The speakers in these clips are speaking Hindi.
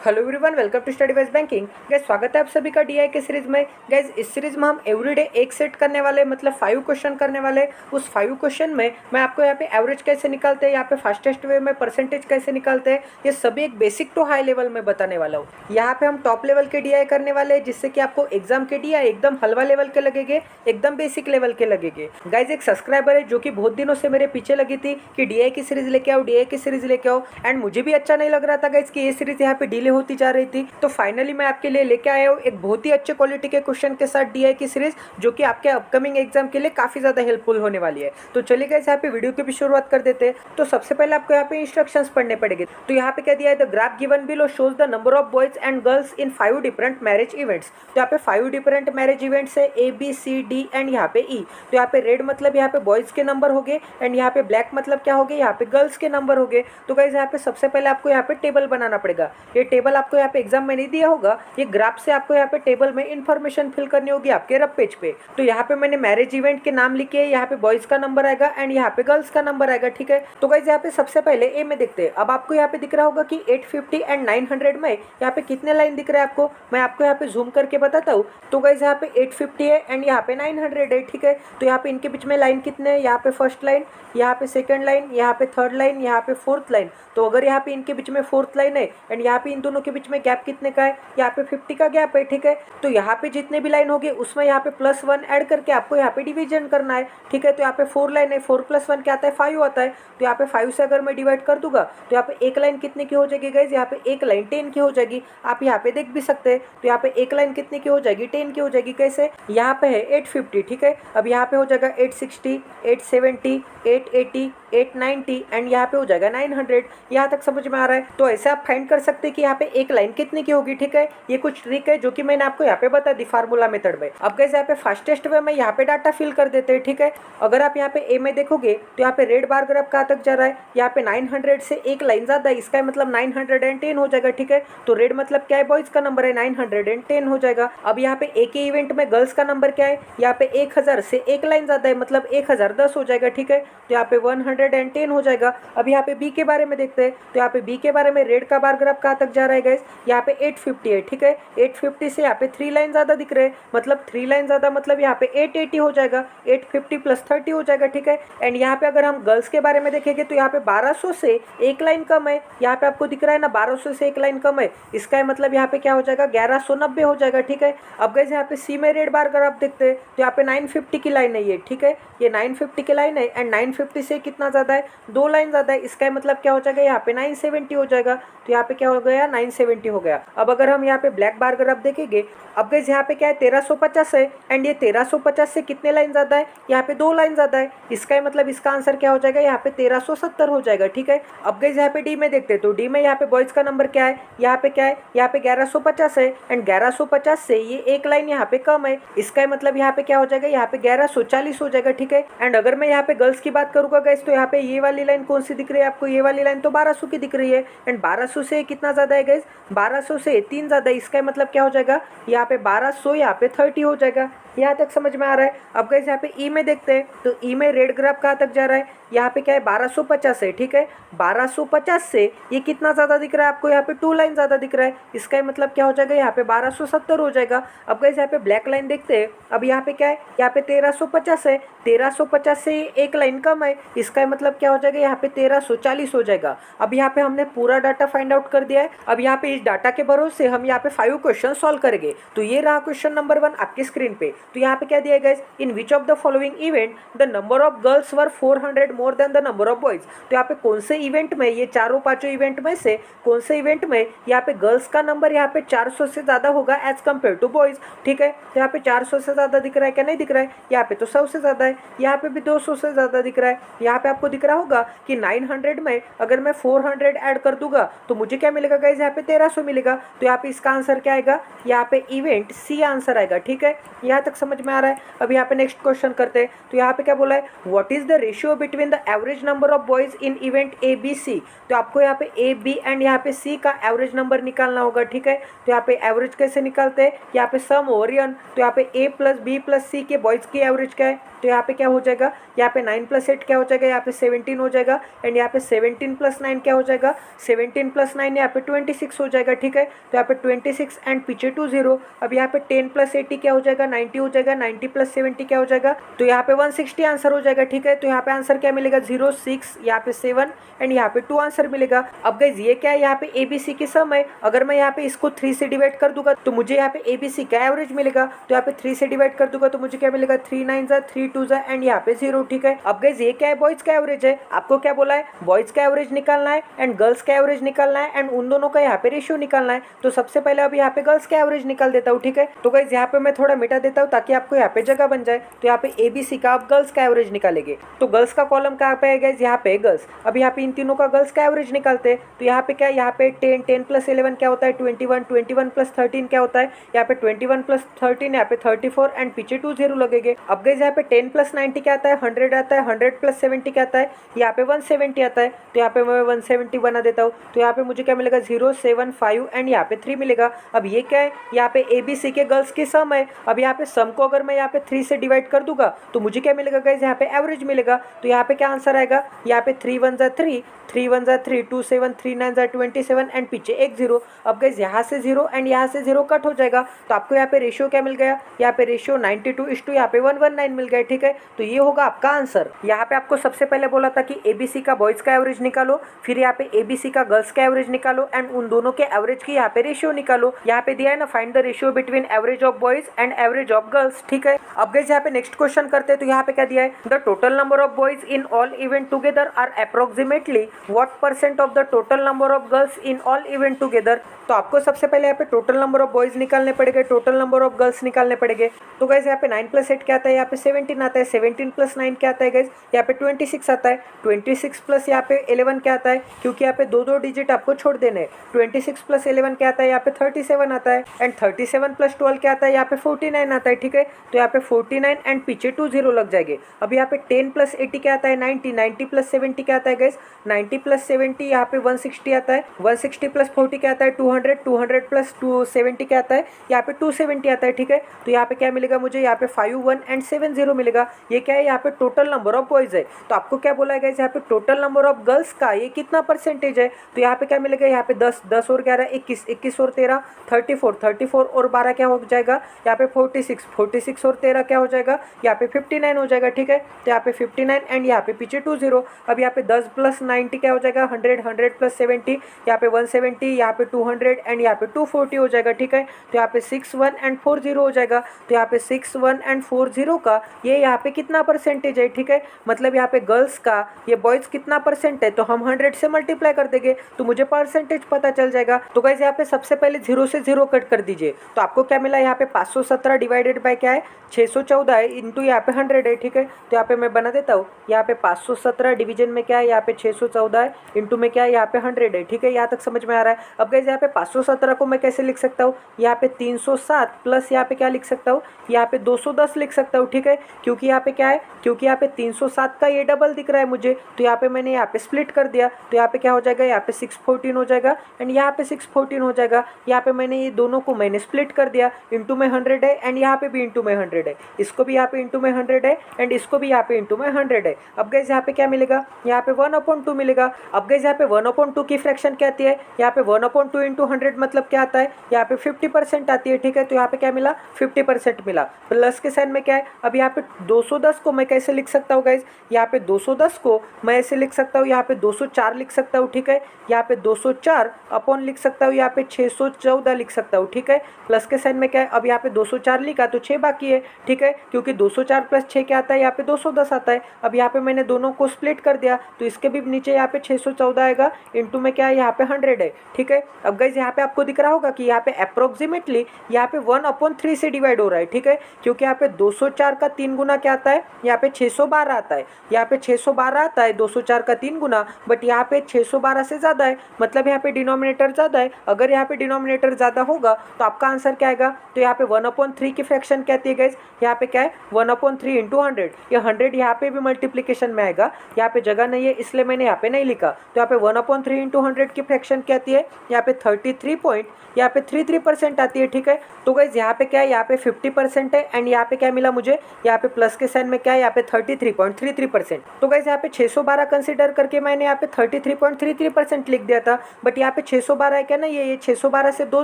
Hello everyone, welcome to study wise banking. Guys स्वागत है आप सभी का डीआई के सीरीज में। गैस इस सीरीज में हम एवरीडे एक सेट करने वाले मतलब 5 क्वेश्चन करने वाले। उस 5 क्वेश्चन में मैं आपको यहाँ पे एवरेज कैसे निकालते हैं, यहाँ पे फास्टेस्ट वे में परसेंटेज कैसे निकालते हैं, ये सभी एक बेसिक टू हाई लेवल में बताने वाला हूँ। यहाँ पे हम टॉप लेवल के डीआई करने वाले हैं, जिससे कि आपको एग्जाम के डीआई एकदम हलवा लेवल के लगेंगे, एकदम बेसिक लेवल के लगेंगे। गाइज एक सब्सक्राइबर है जो कि बहुत दिनों से मेरे पीछे लगी थी कि डीआई की सीरीज लेके आओ, डीआई की सीरीज लेके आओ, एंड मुझे भी अच्छा नहीं लग रहा था गाइज कि ये सीरीज यहाँ पे डिले होती जा रही थी। तो फाइनली मैं आपके लिए लेके आया हूँ एक बहुत ही अच्छे क्वालिटी के क्वेश्चन के साथ डीआई की सीरीज, जो कि आपके अपकमिंग एग्जाम के लिए काफी ज्यादा हेल्पफुल होने वाली है। तो चलिए गाइस यहाँ पे वीडियो की भी शुरुआत कर देते हैं। तो सबसे पहले आपको यहाँ पे इंस्ट्रक्शंस पढ़ने पड़ेंगे। तो यहाँ पे क्या दिया है, the graph given below shows the number of boys and girls in 5 different marriage events. तो यहाँ पे 5 डिफरेंट मैरिज इवेंट्स है, A B C D and यहाँ पे ई। तो यहाँ पे रेड मतलब यहाँ पे बॉयज के नंबर हो गए, एंड यहाँ पे ब्लैक मतलब क्या हो गए, यहाँ पे गर्ल्स के नंबर हो गए। तो गाइस यहाँ पे सबसे पहले आपको यहाँ पे टेबल बनाना पड़ेगा। ये टेबल आपको यहाँ पे एग्जाम में नहीं दिया होगा, ये ग्राफ से आपको यहाँ पे टेबल में इंफॉर्मेशन फिल करनी होगी आपके रब पेज पे। तो यहाँ पे मैंने मैरिज इवेंट के नाम लिखे हैं, यहाँ पे बॉयज का नंबर आएगा एंड यहाँ पे गर्ल्स का नंबर आएगा, ठीक है। तो गाइस यहाँ पे सबसे पहले ए में देखते हैं। अब आपको यहाँ पे दिख रहा होगा कि 850 एंड 900 में यहाँ पे कितने लाइन दिख रहा है आपको, मैं आपको यहाँ पे जूम करके बताता हूँ। तो गाइस यहाँ पे 850 है एंड यहाँ पे 900 है, ठीक है। तो यहाँ पे इनके बीच में लाइन कितने हैं, यहाँ पे फर्स्ट लाइन, यहाँ पे सेकंड लाइन, यहाँ पे थर्ड लाइन, यहाँ पे फोर्थ लाइन। तो अगर यहाँ पे इनके बीच में फोर्थ लाइन है एंड यहाँ पे इन दोनों के बीच में गैप कितने का है, यहाँ पे 50 का गैप है, ठीक है। तो यहाँ पे जितने भी लाइन होगी उसमें यहाँ पे +1 ऐड करके आपको यहाँ पे डिवीजन करना है, ठीक है। तो यहाँ पे 4 लाइन है, 4 + 1 क्या आता है, 5 आता है। तो यहाँ पे 5 से अगर मैं डिवाइड कर दूंगा तो यहाँ पे एक लाइन कितने की हो जाएगी गाइज, यहाँ पे एक लाइन 10 की हो जाएगी। आप यहाँ पे देख भी सकते हैं। तो यहाँ पे एक लाइन कितने की हो जाएगी, 10 की हो जाएगी। कैसे, यहाँ पे है 850, ठीक है। अब यहाँ पे हो जाएगा 860, 870, 880, 890 एंड यहाँ पे हो जाएगा 900। यहाँ तक समझ में आ रहा है। तो ऐसे आप फाइंड कर सकते हैं कि यहाँ पे एक लाइन कितने की होगी, ठीक है। ये कुछ ट्रिक है जो कि मैंने आपको यहाँ पे बता दी फार्मूला मेथड में। अब कैसे यहाँ पे फास्टेस्ट वे में यहाँ पे डाटा फिल कर देते हैं, ठीक है। अगर आप यहाँ पे ए में देखोगे तो यहाँ पे रेड बार ग्राफ कहाँ तक जा रहा है, यहाँ पे 900 से एक लाइन ज्यादा है, इसका मतलब 910 हो जाएगा, ठीक है। तो रेड मतलब क्या है, बॉयज का नंबर है, 910 हो जाएगा। अब यहाँ पे एक ही इवेंट में गर्ल्स का नंबर क्या है, यहाँ पे 1000 से एक लाइन ज्यादा है, मतलब 1010 हो जाएगा, ठीक है। तो यहाँ पे 110 हो जाएगा। अब यहाँ पे बी के बारे में देखते हैं। तो यहाँ पे बी के बारे में रेड का बार ग्राफ कहाँ तक जा रहा है गाइस, यहाँ पे 850 है, ठीक है। 850 से यहाँ पे 3 लाइन ज्यादा दिख रहे हैं, मतलब 3 लाइन ज्यादा मतलब यहाँ पे 880 हो जाएगा, 850 + 30 हो जाएगा, ठीक है। एंड यहाँ पे अगर हम गर्ल्स के बारे में देखेंगे तो यहाँ पे 1200 से एक लाइन कम है, यहाँ पे आपको दिख रहा है ना 1200 से एक लाइन कम है, इसका मतलब यहाँ पे क्या हो जाएगा, 1190 हो जाएगा, ठीक है। अब गाइस यहाँ पे सी में रेड बार ग्राफ देखते हैं। तो यहाँ पे 950 की लाइन है ये, ठीक है। ये 950 की लाइन है एंड 950 से कितना ज्यादा है, 2 लाइन ज्यादा है, इसका मतलब क्या हो जाएगा, यहाँ पे 970 हो जाएगा। तो यहाँ पे क्या हो गया, 970 हो गया। अब अगर हम यहाँ पे ब्लैक बार ग्राफ देखेंगे, अब गाइस यहाँ पे क्या है, 1350 है एंड ये 1350 से कितने लाइन ज्यादा है, यहाँ पे 2 लाइन ज्यादा है, इसका मतलब इसका आंसर क्या हो जाएगा, यहाँ पे 1370 हो जाएगा, ठीक है। अब गाइस यहाँ पे डी में देखते हैं। तो डी में यहाँ पे बॉयज का नंबर क्या है, यहाँ पे क्या है, यहाँ पे 1150 है एंड 1150 से ये एक लाइन यहाँ पे कम है, इसका मतलब यहाँ पे क्या हो जाएगा, यहाँ पे 1140 हो जाएगा, ठीक है। एंड अगर मैं यहाँ पे गर्ल्स की बात करूंगा गाइस, तो यहाँ पे ये वाली लाइन कौन सी दिख रही है आपको, ये वाली लाइन तो 1200 की दिख रही है एंड 1200 से कितना ज्यादा है गाइस, 1200 से 3 ज्यादा है, इसका मतलब क्या हो जाएगा, यहाँ पे 1200 यहाँ पे 30 हो जाएगा। यहाँ तक समझ में आ रहा है। अब गाइस यहाँ पे ई में देखते हैं। तो ई में रेड ग्राफ कहाँ तक जा रहा है, यहाँ पे क्या है, 1250 है, ठीक है। 1250 से ये कितना ज्यादा दिख रहा है आपको, यहाँ पे 2 लाइन ज्यादा दिख रहा है, इसका मतलब क्या हो जाएगा, यहाँ पे 1270 हो जाएगा। अब गाइस यहाँ पे ब्लैक लाइन देखते हैं। अब यहाँ पे क्या है, यहाँ पे 1350 है, 1350 से एक लाइन कम है, इसका मतलब क्या हो जाएगा, यहाँ पे 1340 हो जाएगा। अब यहाँ पे हमने पूरा डाटा फाइंड आउट कर दिया है। अब यहाँ पे इस डाटा के भरोसे हम यहाँ पे 5 क्वेश्चन सॉल्व करेंगे। तो ये रहा क्वेश्चन नंबर 1 आपकी स्क्रीन पे। तो यहाँ पे क्या दिया है, in which of the following event the number of girls were 400 more than the number of boys. तो यहाँ पे कौन से इवेंट में, ये चारों पांचों इवेंट में से कौन से इवेंट में यहाँ पे गर्ल्स का नंबर यहाँ पे 400 से ज्यादा होगा एज कम्पेयर टू बॉयज, ठीक है। तो यहाँ पे 400 से ज्यादा दिख रहा है क्या, नहीं दिख रहा है, यहाँ पे तो 100 से ज्यादा है, यहाँ पे भी 200 से ज्यादा दिख रहा है। यहाँ पे आपको दिख रहा होगा कि 900 में अगर मैं 400 ऐड कर दूंगा तो मुझे क्या मिलेगा गाइज, यहाँ पे 1300 मिलेगा। तो यहाँ पे इसका आंसर क्या आएगा, यहाँ पे इवेंट सी आंसर आएगा, ठीक है। यहाँ तक समझ में आ रहा है। अब यहाँ पे नेक्स्ट क्वेश्चन करते हैं। तो यहाँ पे क्या बोला है, what is the ratio between the average number of boys in event A B C. तो आपको यहाँ पे ए बी एंड यहाँ पे सी का एवरेज नंबर निकालना होगा, ठीक है। तो यहाँ पे एवरेज कैसे निकालते हैं, यहाँ पे सम ओवर एन। तो यहाँ पे ए + बी + सी के बॉयज की एवरेज क्या है, तो यहाँ पे क्या हो जाएगा, यहाँ पे 9 + 8 क्या हो जाएगा, यहाँ पे 17 हो जाएगा। एंड यहाँ पे 17 + 9 क्या हो जाएगा, 17 + 9 यहाँ पे 26 हो जाएगा। ठीक है, तो यहाँ पे 26 एंड पीछे 20। अब यहाँ पे 10 + 80 क्या हो जाएगा, 90 हो जाएगा। 90 + 70 क्या हो जाएगा, तो यहाँ पे 160 आंसर हो जाएगा। ठीक है, तो यहाँ पे आंसर क्या मिलेगा, 0, 6, यहाँ पे 7 एंड यहाँ पे 2 आंसर मिलेगा। अब गाइज ये क्या है, यहाँ पे ABC की सम है। अगर मैं यहाँ पे इसको 3 से डिवाइड कर दूंगा तो मुझे यहाँ पे ABC का एवरेज मिलेगा। तो यहाँ पे 3 से डिवाइड कर दूंगा तो मुझे क्या मिलेगा, 3 9 जा 3 2 जा एंड यहाँ पे 0। ठीक है, अब गाइज ये क्या है, बॉयज का एवरेज है। आपको क्या बोला है, बॉयज का एवरेज निकालना है एंड गर्ल्स का एवरेज निकालना है एंड उन दोनों का यहाँ पे रेशियो निकालना है। तो सबसे पहले अब यहाँ पे गर्ल्स का एवरेज निकाल देता हूँ। ठीक है, तो गाइज यहाँ पे मैं थोड़ा मिटा देता हूँ ताकि आपको यहाँ पे जगह बन जाए। तो यहाँ पे ABC का आप गर्ल्स का एवरेज निकालेंगे तो गर्ल्स का कॉलम कहाँ पे है गाइज, यहाँ पे गर्ल्स। अब यहाँ पे इन तीनों का गर्ल्स का एवरेज निकालते हैं। तो यहाँ पे क्या है, यहाँ पे 10 10 + 11 क्या होता है, 21 21 + 13 क्या होता है, यहाँ पे 21 + 13 यहाँ पे 34 एंड पीछे 20 लगेंगे। अब गाइज यहाँ पे 10 + 90 क्या आता है, 100 आता है। 100 + 70 क्या आता है, यहाँ पे 170 आता है। तो यहाँ पे मैं 170 बना देता हूँ। तो यहाँ पे मुझे क्या मिलेगा, 0 7 5 एंड यहाँ पे 3 मिलेगा। अब ये क्या है, यहाँ पे ABC के गर्ल्स की सम है। अब यहाँ पे सम को अगर मैं यहाँ पे 3 से डिवाइड कर दूंगा तो मुझे क्या मिलेगा गाइज, यहाँ पे एवरेज मिलेगा। तो यहाँ पे क्या आंसर आएगा, यहाँ पे 3 1 जा 3 3 1 जा 3 2 7 3 9 जा 27 एंड पीछे एक 0। अब गाइज यहाँ से 0 एंड यहाँ से 0 कट हो जाएगा। तो आपको यहाँ पे रेशियो क्या मिल गया, यहाँ पे रेशियो 92:, यहाँ पे 119 मिल गया। ठीक है, तो ये होगा आपका आंसर। यहाँ पे आपको सबसे पहले बोला था कि ABC का बॉयज का एवरेज निकालो, फिर यहाँ पे ABC का गर्ल्स का एवरेज निकालो एंड उन दोनों के एवरेज की यहाँ पे रेशियो निकालो। यहाँ पे दिया है ना, find the ratio between average of boys and average of girls. ठीक है, अब गाइस यहाँ पे नेक्स्ट क्वेश्चन करते हैं। तो यहाँ पे क्या दिया है, the total number of boys in all event together are approximately what % of the total number of girls in all event together. तो आपको सबसे पहले यहाँ पे टोटल नंबर ऑफ बॉयज निकालने पड़ेंगे, टोटल नंबर ऑफ गर्ल्स निकालने पड़ेंगे। तो गाइस यहाँ पे 9 + 8 क्या आता है, यहाँ पे 17 आता है। 17 + 9 क्या आता है गाइस, यहाँ पे 26 आता है। 26 + यहाँ पे 11 क्या आता है, क्योंकि यहाँ पे दो डिजिट आपको छोड़ देने। 26 + 11 क्या आता है, यहाँ पे 37 आता है एंड 37 + 12 क्या आता है, यहाँ पे 49 आता है। ठीक है, तो यहाँ पे 49 एंड पीछे 20 लग जाएंगे। अब यहाँ पे 10 + 80 क्या आता है, 90 90 + 70 क्या आता है गाइस, 90 + 70 यहाँ पे 160 आता है। 160 + 40 क्या आता है, 200 200 + 270 क्या आता है, यहाँ पे 270 आता है। ठीक है, तो यहाँ पे क्या मिलेगा मुझे, यहाँ पे 5 1 एंड 7 0 मिलेगा। ये क्या है, यहाँ पे टोटल नंबर ऑफ बॉयज है। तो आपको क्या बोला है गाइस, यहाँ पे टोटल नंबर ऑफ गर्ल्स का ये कितना % है। तो यहाँ पे क्या मिलेगा, यहाँ पे 10 10 और 11 21 21 और 13 34 34 और 12 क्या हो जाएगा, यहाँ पे 46 46 और 13 क्या हो जाएगा, यहाँ पे 59 हो जाएगा। ठीक है, तो यहाँ पे 59 एंड यहाँ पे पीछे 20। अब यहाँ पे 10 + 90 क्या हो जाएगा, 100 100 + 70 यहाँ पे 170, यहाँ पे 200 एंड यहाँ पे 240 हो जाएगा। ठीक है, तो यहाँ पे 6 1 एंड 4 0 हो जाएगा। तो यहाँ पे 6 1 एंड 4 0 का ये यहाँ पे कितना % है। ठीक है, मतलब यहाँ पे गर्ल्स का ये बॉयज कितना % है, तो हम 100 से मल्टीप्लाई कर देंगे तो मुझे % पता चल जाएगा। तो गाइस यहाँ पे सबसे पहले 0 से 0 कट कर दीजिए। तो आपको क्या मिला, यहाँ पे 517 डिवाइडेड बाय क्या है, 614 है इंटू यहाँ पे 100 है। ठीक है, तो यहाँ पे मैं बना देता हूँ, यहाँ पे 517 डिवीजन में क्या है, यहाँ पे 614 है इंटू में क्या है, यहाँ पे 100 है। ठीक है, यहाँ तक समझ में आ रहा है। अब गाइस यहाँ पे 517 को मैं कैसे लिख सकता हूँ, यहाँ पे 307 प्लस यहाँ पे क्या लिख सकता हूँ, यहाँ पे 210 लिख सकता हूँ। ठीक है, क्योंकि यहाँ पे क्या है, क्योंकि यहाँ पे 307 का ये डबल दिख रहा है मुझे, तो यहाँ पे मैंने यहाँ पे स्प्लिट कर दिया। तो यहाँ पे क्या हो जाएगा, यहाँ पे 614 हो जाएगा एंड यहाँ पे 614 हो जाएगा। यहाँ पे मैंने ये दोनों को मैंने स्प्लिट कर दिया, इंटू में 100 है एंड यहाँ पे भी इंटू में 100 है, इसको भी यहाँ पे इंटू में 100 है एंड इसको भी यहाँ पे इंटू में 100 है। अब गाइस यहाँ पे क्या मिलेगा, यहाँ पे 1/2 मिलेगा। अब गाइस यहाँ पे 1/2 की फ्रैक्शन क्या आती है, यहाँ पे 1/2 इंटू 100 मतलब क्या आता है, यहाँ पे 50% आती है। ठीक है, तो यहाँ पे क्या मिला, 50% मिला। प्लस के साइन में क्या है, अब यहाँ पे 210 को मैं कैसे लिख सकता हूँ गाइस, यहाँ पे 210 को मैं ऐसे लिख सकता हूँ, यहाँ पे 204 लिख सकता हूँ। ठीक है, यहाँ पे 204 अपॉन लिख सकता हूँ, यहाँ पे 614 लिख सकता हूँ। ठीक है, प्लस के साइन में क्या है, अब यहाँ पे 204 लिखा तो 6 बाकी है। ठीक है, क्योंकि 204 + 6 क्या आता है, यहाँ पे 210 आता है। अब यहाँ पे मैंने दोनों को स्प्लिट कर दिया तो इसके भी नीचे यहाँ पे 614 आएगा, इंटू में क्या है, यहाँ पे 100 है। ठीक है, अब गाइस यहाँ पे आपको दिख रहा होगा कि यहाँ पे अप्रोक्सीमेटली यहाँ पे 1/3 से डिवाइड हो रहा है। ठीक है, क्योंकि यहाँ पे 204 का 3 गुना क्या आता है, यहाँ पे 612 आता है, यहाँ पे 612 आता है 204 का 3 गुना, बट यहाँ पे 612 से ज़्यादा है, मतलब यहाँ पे डिनोमिनेटर ज़्यादा है। अगर यहाँ पे डिनोमिनेटर ज़्यादा होगा तो आपका आंसर क्या आएगा, तो यहाँ पे 1/3 की फ्रैक्शन कहती है गाइस, यहाँ पे क्या है 1/3 इंटू 100, ये 100 यहाँ पे भी मल्टीप्लीकेशन में आएगा, यहाँ पे जगह नहीं है इसलिए मैंने यहाँ पे नहीं लिखा। तो यहाँ पे 1/3 इंटू 100 की फ्रैक्शन क्या आती है, यहाँ पे 33.33% आती है। ठीक है, तो गाइस यहाँ पे क्या है, यहाँ पे 50% है एंड यहाँ पे क्या मिला मुझे, यहाँ पे प्लस के साइन में क्या है, यहाँ पे 33.33%। तो गाइस यहाँ पे 612 कंसीडर करके मैंने यहाँ पे 33.33% लिख दिया था, बट यहाँ पे 612 है क्या ना, ये 612 से 2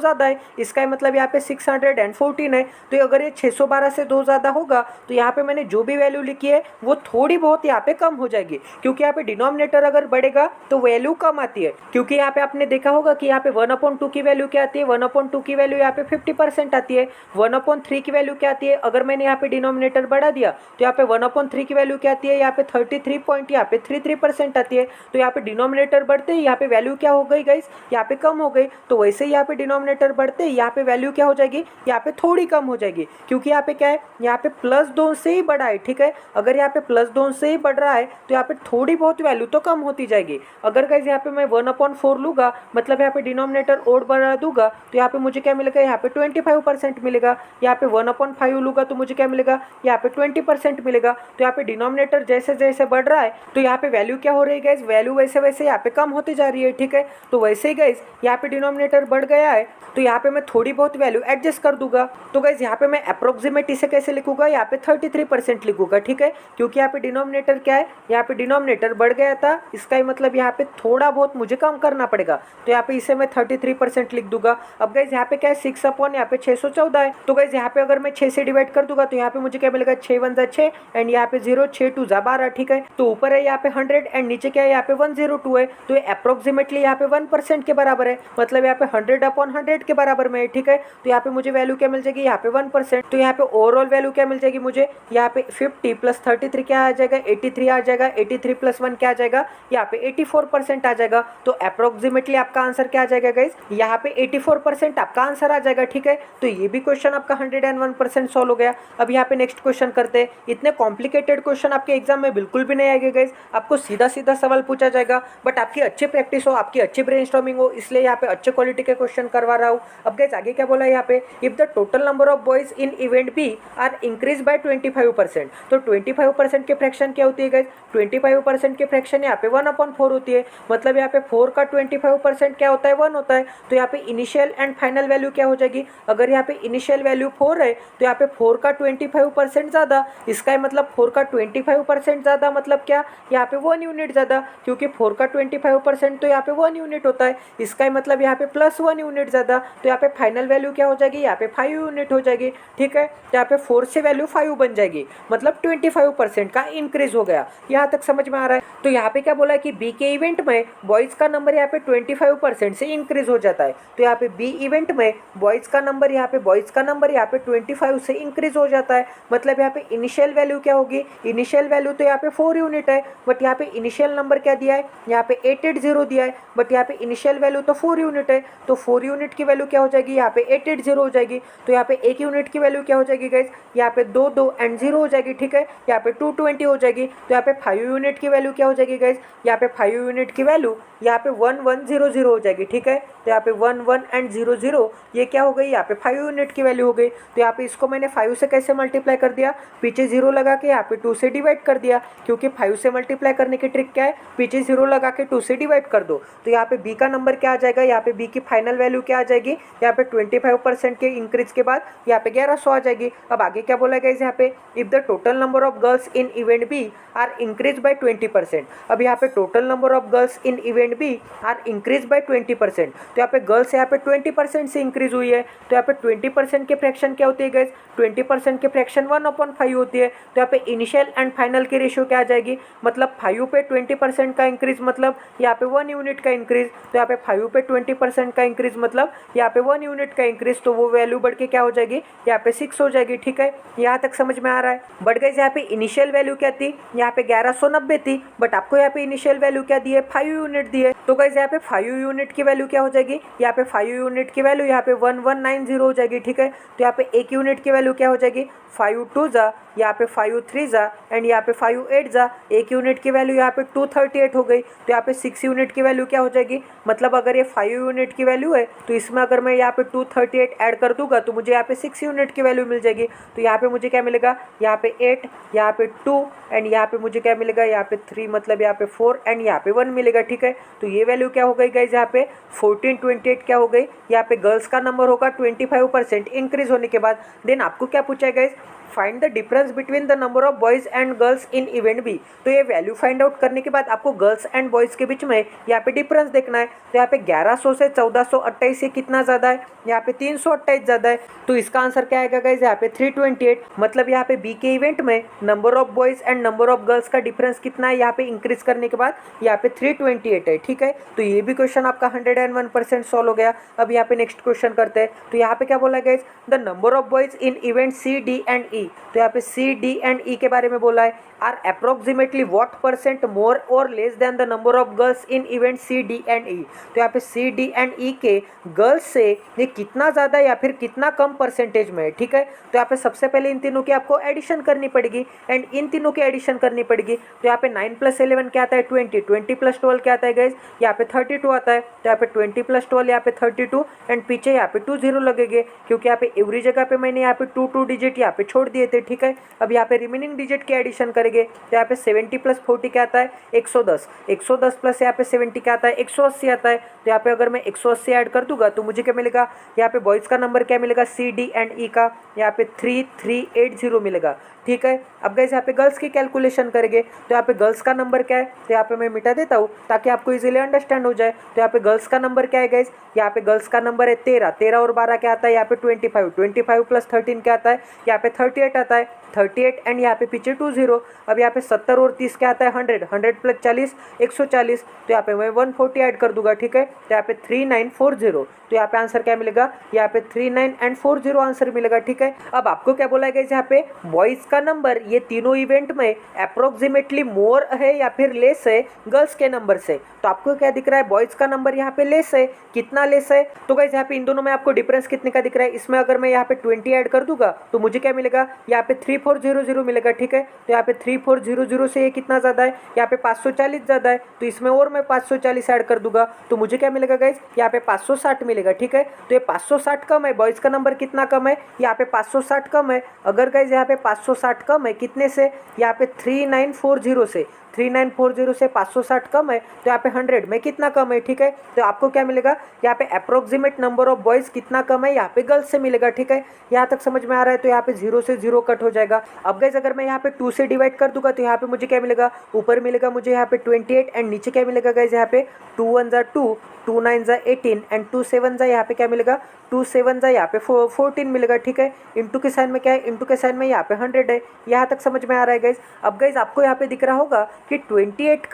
ज़्यादा है, इसका मतलब यहाँ पे 614 है। तो अगर ये 612 से 2 ज़्यादा होगा तो यहाँ पे मैंने जो भी वैल्यू लिखी है वो थोड़ी बहुत यहाँ पे कम हो जाएगी, क्योंकि यहाँ पे डिनोमिनेटर अगर बढ़ेगा तो वैल्यू कम आती है। क्योंकि यहाँ पे आपने देखा होगा कि यहाँ पे 1/2 की वैल्यू क्या आती है, 1/2 की वैल्यू यहाँ पे 50% आती है। 1/3 की वैल्यू क्या आती है, अगर मैंने यहाँ पे डिनोमिनेटर बढ़ा दिया तो यहाँ पे 1/3 की वैल्यू क्या आती है, यहाँ पे 33.33% आती है। तो यहाँ पे डिनोमिनेटर बढ़ते ही यहाँ पे वैल्यू क्या हो गई गाइस, यहाँ पे कम हो गई। तो वैसे ही यहाँ पे डिनोमिनेटर बढ़ते ही यहाँ पे वैल्यू क्या हो जाएगी, यहाँ पे थोड़ी कम हो जाएगी, क्योंकि यहाँ पे क्या है, यहाँ पे +2 से ही बढ़ा है, ठीक है। अगर यहाँ पे +2 से ही बढ़ रहा है तो यहाँ पे थोड़ी बहुत वैल्यू तो कम होती जाएगी। अगर गाइस यहाँ पे मैं 1/4 लूँगा, मतलब यहाँ पे डिनोमिनेटर और बढ़ा दूंगा तो यहाँ पे मुझे क्या मिलेगा, यहाँ पे 25% मिलेगा। यहाँ पे 1/5 लूँगा तो मुझे क्या मिलेगा, यहाँ पे 20% मिलेगा। तो यहाँ पे डिनोमिनेटर जैसे जैसे बढ़ रहा है तो यहाँ पे वैल्यू क्या हो रही है गाइस, वैल्यू वैसे वैसे यहाँ पे कम होती जा रही है, ठीक है। तो वैसे ही गाइस यहाँ पे डिनोमिनेटर बढ़ गया है तो यहाँ पे मैं थोड़ी बहुत वैल्यू एडजस्ट कर दूंगा। तो गाइस यहाँ पे मैं अप्रोक्सीमेट इसे कैसे लिखूंगा, यहाँ पे 33% लिखूंगा, ठीक है। क्योंकि यहाँ पे डिनोमिनेटर क्या है, यहाँ पे डिनोमिनेटर बढ़ गया था, इसका ही मतलब यहाँ पे थोड़ा बहुत मुझे कम करना पड़ेगा। तो यहाँ पे इसे मैं 33% लिख दूंगा। अब गाइस यहाँ पे क्या है, 6 यहाँ पे 614 है। तो गाइस यहाँ पे अगर मैं 6 से डिवाइड कर दूंगा तो यहाँ पे मुझे क्या मिलेगा, 6 × 1 = 6 एंड यहाँ पे 0, 6 × 2 = 12, ठीक है। तो ऊपर है यहाँ पे 100 एंड नीचे क्या है, यहाँ पे 102 है। तो ये अप्रोक्सीमेटली यहाँ पे 1% के बराबर है, मतलब यहाँ पे 100/100 के बराबर में है, ठीक है। तो यहाँ पे मुझे वैल्यू क्या मिल जाएगी, यहाँ पे 1%। तो यहाँ पे ओवरऑल वैल्यू क्या मिल जाएगी मुझे, यहाँ पे 50 + 33 क्या आ जाएगा, 83 आ जाएगा। 83 + 1 क्या आ जाएगा, यहाँ पे 84% आ जाएगा। तो अप्रोक्सीमेटली आपका आंसर क्या आ जाएगा गाइस, यहाँ पे 84% आपका आंसर आ जाएगा, ठीक है। तो ये भी क्वेश्चन आपका 101% सॉल्व हो गया। अब यहाँ पे नेक्स्ट क्वेश्चन करते हैं। इतने कॉम्प्लिकेटेड क्वेश्चन आपके एग्जाम में बिल्कुल भी नहीं आएंगे गाइस, आपको सीधा सीधा सवाल पूछा जाएगा, बट आपकी अच्छी प्रैक्टिस हो, आपकी अच्छी ब्रेनस्टॉर्मिंग हो, इसलिए यहाँ पे अच्छे क्वालिटी के क्वेश्चन करवा रहा हूँ। अब गाइस आगे क्या बोला है यहाँ पे, if the total number of boys in event B are increase by 25%। तो 25% के फ्रैक्शन क्या होती है गाइस, 25% के फ्रैक्शन यहाँ पे 1/4 होती है, मतलब यहाँ पे 4 का 25% क्या होता है, 1 होता है। तो यहाँ पे इनिशियल एंड फाइनल वैल्यू क्या हो जाएगी, अगर यहाँ पे इनिशियल वैल्यू 4 है तो यहाँ पे 4 का 25% ज़्यादा, इसका मतलब 4 का 25% ज़्यादा मतलब क्या, यहाँ पे 1 यूनिट ज़्यादा, क्योंकि 4 का 25% तो यहाँ पे 1 यूनिट होता है, इसका मतलब यहाँ पे +1 यूनिट ज़्यादा। तो यहाँ पे फाइनल वैल्यू क्या हो जाएगी, यहाँ पे 5 यूनिट हो जाएगी, ठीक है। तो यहाँ पे 4 से वैल्यू 5 बन जाएगी, मतलब 25% का इंक्रीज हो गया। यहाँ तक समझ में आ रहा है। तो यहाँ पे क्या बोला है कि बी के इवेंट में बॉयज़ का नंबर यहाँ पे 25% से इंक्रीज हो जाता है। तो यहाँ पे बी इवेंट में बॉयज़ का नंबर यहाँ पे 25 से इंक्रीज हो जाता है, मतलब यहाँ पे इनिशियल वैल्यू क्या होगी, इनिशियल वैल्यू तो यहाँ पे 4 यूनिट है, बट यहाँ पे इनिशियल नंबर क्या दिया है, यहाँ पे 880 दिया है, बट यहाँ पे इनिशियल वैल्यू तो 4 यूनिट है। तो 4 यूनिट की वैल्यू क्या हो जाएगी, यहाँ पे 880 हो जाएगी। तो यहाँ पे 1 यूनिट की वैल्यू क्या हो जाएगी गाइस, यहाँ पे 2 2 एंड 0 हो जाएगी, ठीक है। यहाँ पे 220 हो जाएगी। तो यहाँ पे 5 यूनिट की वैल्यू क्या हो जाएगी गाइस, यहाँ पे 5 यूनिट की वैल्यू यहाँ पे 1100 हो जाएगी, ठीक है। तो यहाँ पे 11 एंड 00 ये क्या हो गई, यहाँ पे 5 यूनिट की वैल्यू हो गई। तो यहाँ पे इसको मैंने 5 से कैसे मल्टीप्लाई कर दिया, पीछे 0 लगा के यहाँ पे 2 से डिवाइड कर दिया, क्योंकि 5 से मल्टीप्लाई करने की ट्रिक क्या है, पीछे 0 लगा के 2 से डिवाइड कर दो। तो यहाँ पे बी का नंबर क्या आ जाएगा, यहाँ पे बी की फाइनल वैल्यू क्या आ जाएगी, यहाँ पे 25% के इंक्रीज के बाद यहाँ पे 1100 आ जाएगी। अब आगे क्या बोला गया यहाँ पे, if the total number of girls in event B are increase by 20%। अब यहाँ पे total number of girls in event B are increase by 20%। तो यहाँ पे गर्ल्स यहाँ पे 20% से इंक्रीज हुई है। तो यहाँ पे 20% के फ्रैक्शन क्या होती है गाइस, 20% के फ्रैक्शन 1/5 होती है। तो यहाँ पे इनिशियल एंड फाइनल की रेशियो क्या आ जाएगी, मतलब 5 पे 20% का इंक्रीज मतलब यहाँ पे 1 यूनिट का इंक्रीज। तो यहाँ पे 5 पे 20% का इंक्रीज मतलब यहाँ पे 1 यूनिट का इंक्रीज, तो वो वैल्यू बढ़ के क्या हो जाएगी, यहाँ पे 6 हो जाएगी, ठीक है। यहाँ तक समझ में आ रहा है। बट गाइस यहाँ पे इनिशियल वैल्यू क्या थी, यहाँ पे 1190 थी, बट आपको यहाँ पे इनिशियल वैल्यू क्या दी है, 5 यूनिट दी है। तो गाइस यहाँ पे 5 यूनिट की वैल्यू क्या हो जाएगी, यहाँ पे 5 यूनिट की वैल्यू यहाँ पे 1190 हो जाएगी, ठीक है। तो यहाँ पे 1 यूनिट की वैल्यू क्या हो जाएगी, 5 2 जा, यहाँ पे 5 3 जा एंड यहाँ पे 5 8 जा। 1 यूनिट की वैल्यू यहाँ पे 238 हो गई। तो यहाँ पे 6 यूनिट की वैल्यू क्या हो जाएगी, मतलब अगर ये 5 यूनिट की वैल्यू है तो इसमें अगर मैं यहाँ पे 238 ऐड कर दूंगा तो मुझे यहाँ पे 6 यूनिट की वैल्यू मिल जाएगी। तो यहाँ पे मुझे क्या मिलेगा, यहाँ पे 8, यहाँ पे 2 एंड यहाँ पे मुझे क्या मिलेगा, यहाँ पे 3 मतलब यहाँ पे 4 एंड यहाँ पे 1 मिलेगा, ठीक है। तो ये वैल्यू क्या हो गई गाइज यहाँ पे 1428 क्या हो गई, यहाँ पे गर्ल्स का नंबर होगा 25% इंक्रीज होने के बाद। देन आपको क्या पूछा है guys, find the difference between the number of boys and girls in event B. तो ये वैल्यू फाइंड आउट करने के बाद आपको गर्ल्स एंड बॉयज के बीच में यहाँ पे डिफरेंस देखना है। तो यहाँ पे 1100 से 1428 ये कितना ज़्यादा है, यहाँ पे 328 ज़्यादा है। तो इसका आंसर क्या आएगा गाइज, यहाँ पे 328। मतलब यहाँ पे बी के इवेंट में number of boys and number of girls का डिफरेंस कितना है, यहाँ पे इंक्रीज करने के बाद यहाँ पे 328 है। ठीक है, तो ये भी क्वेश्चन आपका 101% सॉल्व हो गया। अब यहाँ पे नेक्स्ट क्वेश्चन करते हैं। तो यहाँ पे क्या बोला guys, the number of boys in event C D and E. तो यहाँ पे सी डी एंड ई के बारे में बोला है, are approximately what percent more or less than the number of girls in event C D and E. तो यहाँ पे सी डी एंड ई के गर्ल्स से ये कितना ज़्यादा या फिर कितना कम परसेंटेज में है। ठीक है, तो यहाँ पे सबसे पहले इन तीनों की आपको एडिशन करनी पड़ेगी एंड इन तीनों की एडिशन करनी पड़ेगी। तो यहाँ पे 9 + 11 क्या आता है 20, 20 + 12 क्या आता है गाइज, यहाँ पे 32 आता है। तो यहाँ पे 20 + 12 यहाँ पे 32 एंड पीछे यहाँ पे 2 0 लगेंगे, क्योंकि यहाँ पे एवरी जगह पे मैंने यहाँ पे 2 डिजिट यहाँ पे छोड़ दिए थे। ठीक है, अब यहाँ पे रिमेनिंग डिजिट की एडिशन करेंगे। तो यहाँ पे 70 + 40 क्या आता है 110, 110 प्लस यहाँ पे 70 क्या आता है 180 आता है। तो यहाँ पे अगर मैं 180 ऐड कर दूंगा तो मुझे क्या मिलेगा, यहाँ पे बॉयज़ का नंबर क्या मिलेगा सी डी एंड ई का, यहाँ पे 3380 मिलेगा। ठीक है, अब गाइस यहाँ पे गर्ल्स की कैलकुलेशन करेंगे। तो यहाँ पे गर्ल्स का नंबर क्या है, तो यहाँ पे मैं मिटा देता हूँ ताकि आपको इजीली अंडरस्टैंड हो जाए। तो यहाँ पे गर्ल्स का नंबर क्या है गाइस, यहाँ पे गर्ल्स का नंबर है 13, 13 और 12 क्या आता है यहाँ पे 25, 25 + 13 क्या आता है यहाँ पे 38 आता है, 38 एंड यहाँ पे पीछे 2 0। अब यहाँ पे 70 और 30 क्या आता है 100, 100 + 40 140। तो यहाँ पे मैं 140 ऐड कर दूंगा। ठीक है, तो यहाँ पे 3940। तो यहाँ पे आंसर क्या मिलेगा, यहाँ पे 39 एंड 40 आंसर मिलेगा। ठीक है, अब आपको क्या बोला गया यहाँ पे बॉयज़ का नंबर ये तीनों इवेंट में अप्रोक्सीमेटली मोर है या फिर लेस है गर्ल्स के नंबर से। तो आपको क्या दिख रहा है, बॉयज़ का नंबर यहाँ पे लेस है। कितना लेस है, तो गाइस यहाँ पे इन दोनों में आपको डिफरेंस कितने का दिख रहा है, इसमें अगर मैं यहाँ पे 20 ऐड कर दूंगा तो मुझे क्या मिलेगा, यहाँ पे 3400 मिलेगा। ठीक है, तो यहाँ पे 3400 से ये कितना ज़्यादा है, यहाँ पे 540 ज़्यादा है। तो इसमें और मैं 540 ऐड कर दूंगा तो मुझे क्या मिलेगा गाइस, यहाँ पे 560 मिलेगा। ठीक है, तो ये 560 कम है, बॉयज़ का नंबर कितना कम है, यहाँ पे 560 कम है। अगर गाइस यहाँ पे 560 कम है कितने से, यहाँ पे 3940 से, 3940 से 560 कम है। तो यहाँ पे 100 में कितना कम है। ठीक है, तो आपको क्या मिलेगा, यहाँ पे अप्रोक्सीमेट नंबर ऑफ बॉयज़ कितना कम है यहाँ पे गर्ल्स से मिलेगा। ठीक है, यहाँ तक समझ में आ रहा है। तो यहाँ पे 0 से 0 कट हो जाएगा। अब गाइस अगर मैं यहाँ पे 2 से डिवाइड कर दूंगा तो यहाँ पे मुझे क्या मिलेगा, ऊपर मिलेगा मुझे यहाँ पे 28 एंड नीचे क्या मिलेगा गाइस, यहाँ पे 2 1 = 2, 2 9 = 18 एंड 2 7 = यहाँ पे क्या मिलेगा, 2 7 = यहाँ पे 14 मिलेगा। ठीक है, इंटू के साइन में क्या है, इंटू के साइन में यहाँ पे 100 है। यहाँ तक समझ में आ रहा है गाइस। अब गाइस आपको यहाँ पे दिख रहा होगा कि 28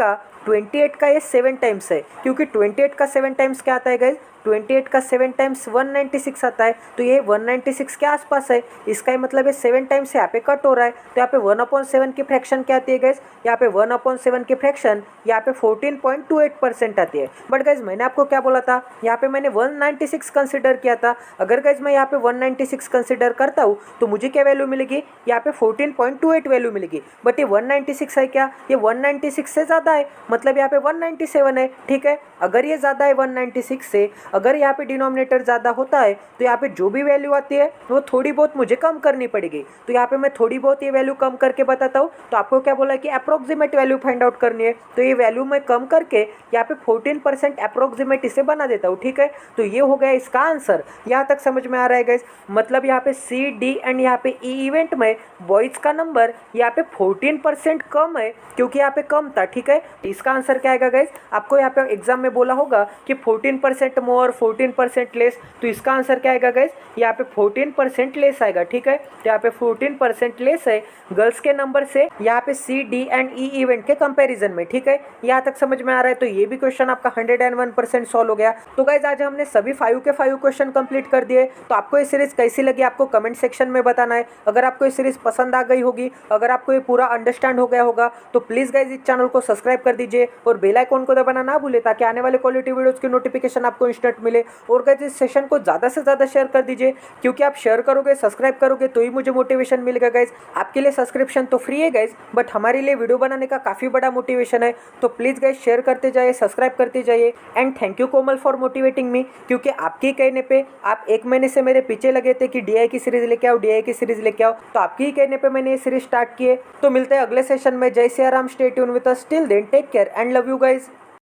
का ये 7 टाइम्स है, क्योंकि 28 का 7 टाइम्स क्या आता है गाइस, 28 का 7 टाइम्स 196 आता है। तो ये 196 के आसपास है, इसका ही मतलब ये 7 टाइम्स यहाँ पे कट हो रहा है। तो यहाँ पे 1/7 की फ्रैक्शन क्या आती है गाइस, यहाँ पे 1/7 की फ्रैक्शन यहाँ पे 14.28% आती है। बट गाइस मैंने आपको क्या बोला था, यहाँ पे मैंने 196 कंसिडर किया था। अगर गाइस मैं यहाँ पे 196 कंसिडर करता हूँ तो मुझे क्या वैल्यू मिलेगी, यहाँ पे 14.28 वैल्यू मिलेगी। बट ये 196 है क्या, ये 196 से ज़्यादा है, मतलब यहाँ पे 197 है। ठीक है, अगर ये ज़्यादा है 196 से, अगर यहाँ पे डिनोमिनेटर ज़्यादा होता है तो यहाँ पे जो भी वैल्यू आती है वो थोड़ी बहुत मुझे कम करनी पड़ेगी। तो यहाँ पे मैं थोड़ी बहुत ये वैल्यू कम करके बताता हूँ। तो आपको क्या बोला कि अप्रोक्सीमेट वैल्यू फाइंड आउट करनी है, तो ये वैल्यू मैं कम करके यहाँ पे 14% अप्रोक्सीमेट इसे बना देता हूँ। ठीक है, तो ये हो गया इसका आंसर। यहाँ तक समझ में आ रहा है गाइस, मतलब यहाँ पे सी डी एंड यहाँ पे ई इवेंट में बॉयज़ का नंबर यहाँ पे 14% कम है, क्योंकि यहाँ पे कम था। ठीक है, इसका आंसर क्या आएगा गाइस, आपको यहाँ पे एग्जाम में बोला होगा कि 14% मोर 14% लेस, तो इसका आंसर क्या आएगा गाइस, यहाँ पे 14% लेस आएगा। ठीक है, तो यहाँ पे 14% लेस है गर्ल्स के नंबर से यहाँ पे C D and E event के कंपैरिजन में। ठीक है, यहाँ तक समझ में आ रहा है। तो ये भी क्वेश्चन आपका 101% सॉल्व हो गया। तो गाइस आज हमने सभी 5 के 5 क्वेश्चन कंप्लीट कर दिए। तो आपको ये सीरीज कैसी लगी आपको कमेंट सेक्शन में बताना है। अगर आपको ये सीरीज पसंद आ गई होगी, अगर आपको ये पूरा अंडरस्टैंड हो गया होगा तो प्लीज़ गाइस इस चैनल को सब्सक्राइब कर दीजिए और बेल आइकन को दबाना ना भूले, ताकि आने वाले क्वालिटी वीडियोस की नोटिफिकेशन आपको इंस्टेंट मिले। और गाइस इस सेशन को ज़्यादा से ज़्यादा शेयर कर दीजिए, क्योंकि आप शेयर करोगे सब्सक्राइब करोगे तो ही मुझे मोटिवेशन मिलेगा। गाइस आपके लिए सब्सक्रिप्शन तो फ्री है गाइस, बट हमारे लिए वीडियो बनाने का काफ़ी बड़ा मोटिवेशन है। तो प्लीज़ गाइस शेयर करते जाइए, सब्सक्राइब करते जाइए। And thank you Komal for motivating me, क्योंकि आपके कहने पे आप 1 महीने से मेरे पीछे लगे थे कि डीआई की सीरीज लेके आओ, डीआई की सीरीज लेके आओ। तो आपके ही कहने पे मैंने ये सीरीज स्टार्ट की है। तो मिलते हैं अगले सेशन में। जय Siya Ram, stay tune with us, till then take care and love you guys.